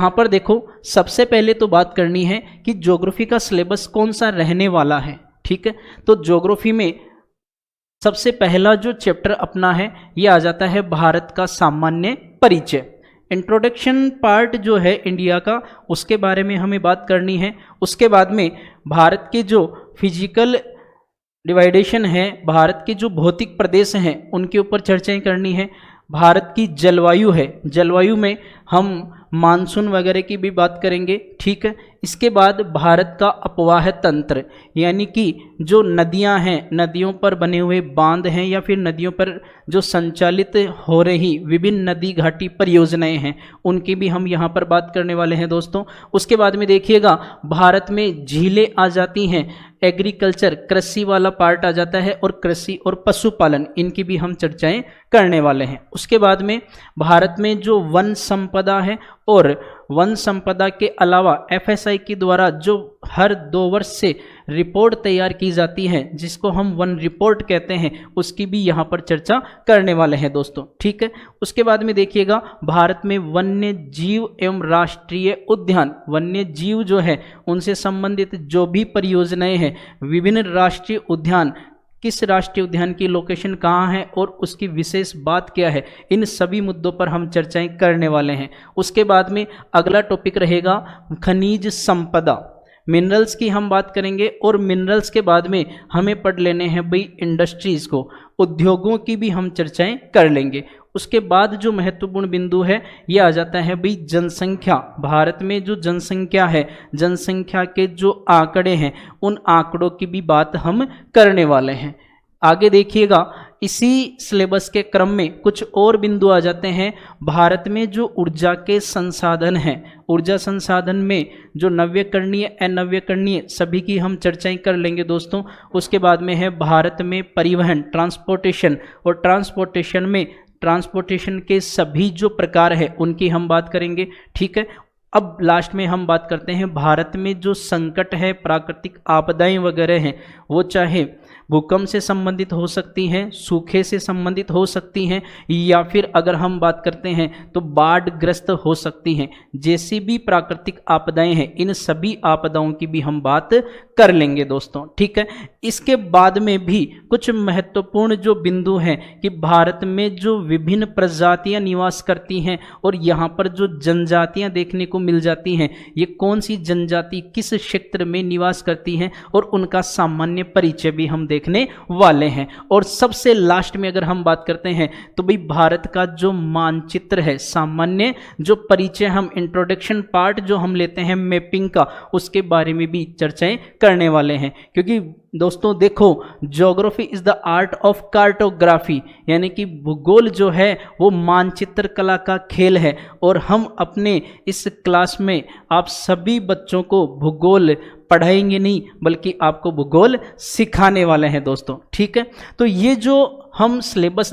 यहाँ पर देखो, सबसे पहले तो बात करनी है कि ज्योग्राफी का सिलेबस कौन सा रहने वाला है। ठीक है, तो ज्योग्राफी में सबसे पहला जो चैप्टर अपना है ये आ जाता है भारत का सामान्य परिचय। इंट्रोडक्शन पार्ट जो है इंडिया का, उसके बारे में हमें बात करनी है। उसके बाद में भारत के जो फिजिकल डिवाइडेशन है, भारत के जो भौतिक प्रदेश हैं उनके ऊपर चर्चाएं करनी है। भारत की जलवायु है, जलवायु में हम मानसून वगैरह की भी बात करेंगे। ठीक है, इसके बाद भारत का अपवाह तंत्र, यानी कि जो नदियां हैं, नदियों पर बने हुए बांध हैं या फिर नदियों पर जो संचालित हो रही विभिन्न नदी घाटी परियोजनाएं हैं, उनकी भी हम यहाँ पर बात करने वाले हैं दोस्तों। उसके बाद में देखिएगा भारत में झीलें आ जाती हैं, एग्रीकल्चर कृषि वाला पार्ट आ जाता है, और कृषि और पशुपालन इनकी भी हम चर्चाएं करने वाले हैं। उसके बाद में भारत में जो वन संपदा है, और वन संपदा के अलावा एफएसआई के द्वारा जो हर 2 वर्ष से रिपोर्ट तैयार की जाती है, जिसको हम वन रिपोर्ट कहते हैं, उसकी भी यहाँ पर चर्चा करने वाले हैं दोस्तों। ठीक है, उसके बाद में देखिएगा भारत में वन्य जीव एवं राष्ट्रीय उद्यान, वन्य जीव जो है उनसे संबंधित जो भी परियोजनाएं हैं, विभिन्न राष्ट्रीय उद्यान, किस राष्ट्रीय उद्यान की लोकेशन कहाँ है और उसकी विशेष बात क्या है, इन सभी मुद्दों पर हम चर्चाएं करने वाले हैं। उसके बाद में अगला टॉपिक रहेगा खनिज संपदा, मिनरल्स की हम बात करेंगे, और मिनरल्स के बाद में हमें पढ़ लेने हैं भाई इंडस्ट्रीज़ को, उद्योगों की भी हम चर्चाएं कर लेंगे। उसके बाद जो महत्वपूर्ण बिंदु है ये आ जाता है भाई जनसंख्या। भारत में जो जनसंख्या है, जनसंख्या के जो आंकड़े हैं, उन आंकड़ों की भी बात हम करने वाले हैं। आगे देखिएगा, इसी सिलेबस के क्रम में कुछ और बिंदु आ जाते हैं। भारत में जो ऊर्जा के संसाधन हैं, ऊर्जा संसाधन में जो नव्यकरणीय अनव्यकरणीय सभी की हम चर्चाएं कर लेंगे दोस्तों। उसके बाद में है भारत में परिवहन, ट्रांसपोर्टेशन, और ट्रांसपोर्टेशन में ट्रांसपोर्टेशन के सभी जो प्रकार है उनकी हम बात करेंगे। ठीक है, अब लास्ट में हम बात करते हैं भारत में जो संकट है, प्राकृतिक आपदाएं वगैरह हैं, वो चाहे भूकंप से संबंधित हो सकती हैं, सूखे से संबंधित हो सकती हैं, या फिर अगर हम बात करते हैं तो बाढ़ग्रस्त हो सकती हैं। जैसी भी प्राकृतिक आपदाएं हैं, इन सभी आपदाओं की भी हम बात कर लेंगे दोस्तों। ठीक है, इसके बाद में भी कुछ महत्वपूर्ण जो बिंदु हैं कि भारत में जो विभिन्न प्रजातियां निवास करती हैं और यहाँ पर जो जनजातियां देखने को मिल जाती हैं, ये कौन सी जनजाति किस क्षेत्र में निवास करती हैं, और उनका सामान्य परिचय भी हम देखने वाले हैं। और सबसे लास्ट में अगर हम बात करते हैं तो भाई भारत का जो मानचित्र है, सामान्य जो परिचय, हम इंट्रोडक्शन पार्ट जो हम लेते हैं मैपिंग का, उसके बारे में भी चर्चाएं करने वाले हैं। क्योंकि दोस्तों देखो, geography is the art of cartography, यानी कि भूगोल जो है वो मानचित्र कला का खेल है, और हम अपने इस क्लास में आप सभी बच्चों को भूगोल पढ़ाएंगे नहीं, बल्कि आपको भूगोल सिखाने वाले हैं दोस्तों। ठीक है, तो ये जो हम सिलेबस